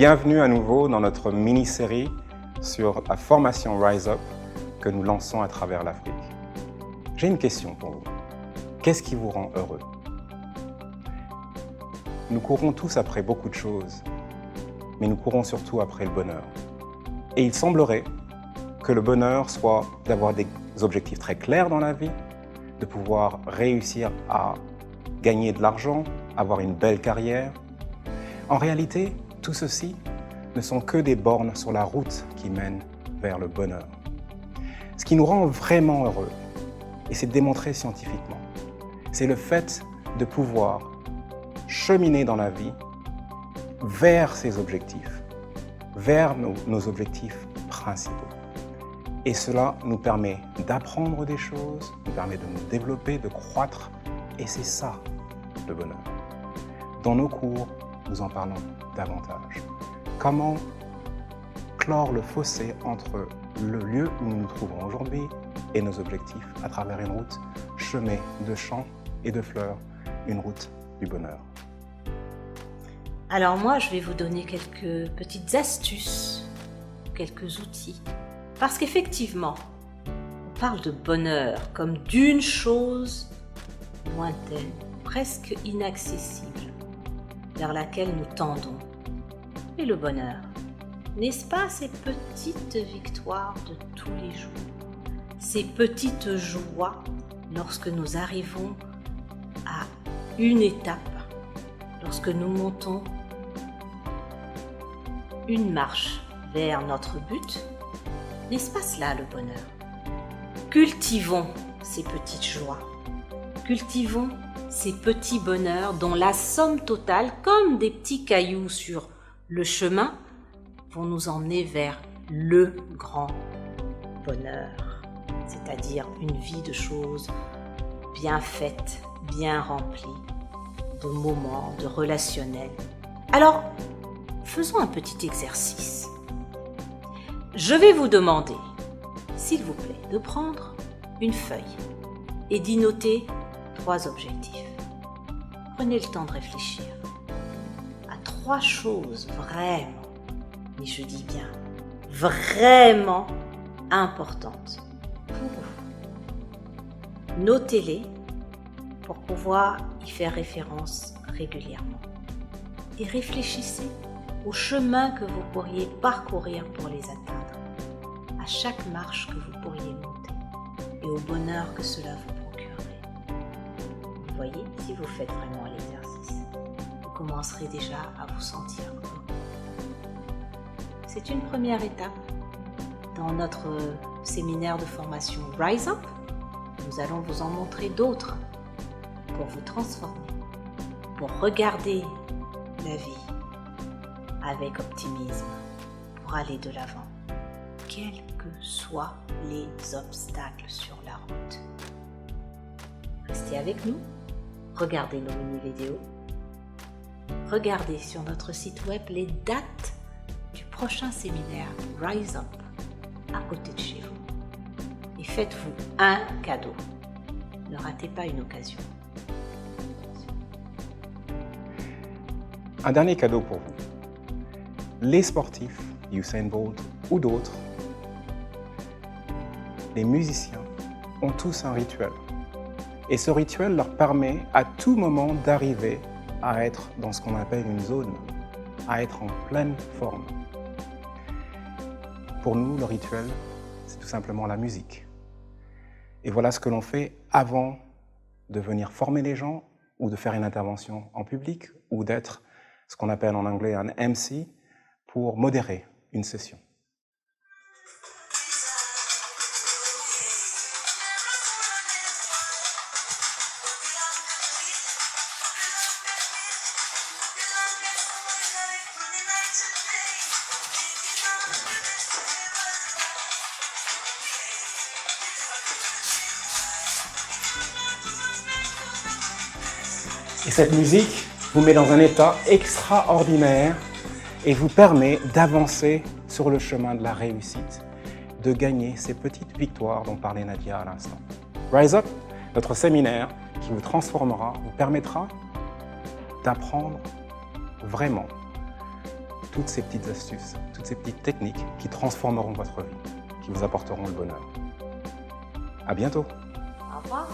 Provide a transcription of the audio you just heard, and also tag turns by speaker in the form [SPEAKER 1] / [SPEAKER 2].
[SPEAKER 1] Bienvenue à nouveau dans notre mini-série sur la formation Rise Up que nous lançons à travers l'Afrique. J'ai une question pour vous. Qu'est-ce qui vous rend heureux? Nous courons tous après beaucoup de choses, mais nous courons surtout après le bonheur. Et il semblerait que le bonheur soit d'avoir des objectifs très clairs dans la vie, de pouvoir réussir à gagner de l'argent, avoir une belle carrière. En réalité, tout ceci ne sont que des bornes sur la route qui mènent vers le bonheur. Ce qui nous rend vraiment heureux, et c'est démontré scientifiquement, c'est le fait de pouvoir cheminer dans la vie vers ces objectifs, vers nos objectifs principaux. Et cela nous permet d'apprendre des choses, nous permet de nous développer, de croître, et c'est ça le bonheur. Dans nos cours, nous en parlons davantage. Comment clore le fossé entre le lieu où nous nous trouvons aujourd'hui et nos objectifs à travers une route semée de champs et de fleurs, une route du bonheur.
[SPEAKER 2] Alors moi, je vais vous donner quelques petites astuces, quelques outils. Parce qu'effectivement, on parle de bonheur comme d'une chose lointaine, presque inaccessible, vers laquelle nous tendons. Et le bonheur, n'est-ce pas ces petites victoires de tous les jours, ces petites joies lorsque nous arrivons à une étape, lorsque nous montons une marche vers notre but? N'est-ce pas cela le bonheur? Cultivons ces petites joies, cultivons ces petits bonheurs dont la somme totale, comme des petits cailloux sur le chemin, vont nous emmener vers le grand bonheur, c'est-à-dire une vie de choses bien faites, bien remplies, de moments, de relationnels. Alors, faisons un petit exercice. Je vais vous demander, s'il vous plaît, de prendre une feuille et d'y noter 3 objectifs. Prenez le temps de réfléchir à 3 choses vraiment, mais je dis bien vraiment importantes pour vous. Notez-les pour pouvoir y faire référence régulièrement. Et réfléchissez au chemin que vous pourriez parcourir pour les atteindre, à chaque marche que vous pourriez monter et au bonheur que cela vous procurerait. Vous voyez, si vous faites vraiment l'exercice, vous commencerez déjà à vous sentir heureux. C'est une première étape dans notre séminaire de formation Rise Up. Nous allons vous en montrer d'autres pour vous transformer, pour regarder la vie avec optimisme, pour aller de l'avant, quels que soient les obstacles sur la route. Restez avec nous, regardez nos mini-vidéos, regardez sur notre site web les dates du prochain séminaire Rise Up à côté de chez vous. Et faites-vous un cadeau. Ne ratez pas une occasion.
[SPEAKER 1] Un dernier cadeau pour vous. Les sportifs, Usain Bolt ou d'autres, les musiciens ont tous un rituel. Et ce rituel leur permet à tout moment d'arriver à être dans ce qu'on appelle une zone, à être en pleine forme. Pour nous, le rituel, c'est tout simplement la musique. Et voilà ce que l'on fait avant de venir former les gens ou de faire une intervention en public ou d'être ce qu'on appelle en anglais un MC pour modérer une session. Et cette musique vous met dans un état extraordinaire et vous permet d'avancer sur le chemin de la réussite, de gagner ces petites victoires dont parlait Nadia à l'instant. Rise Up, notre séminaire qui vous transformera, vous permettra d'apprendre vraiment toutes ces petites astuces, toutes ces petites techniques qui transformeront votre vie, qui vous apporteront le bonheur. À bientôt.
[SPEAKER 2] Au revoir.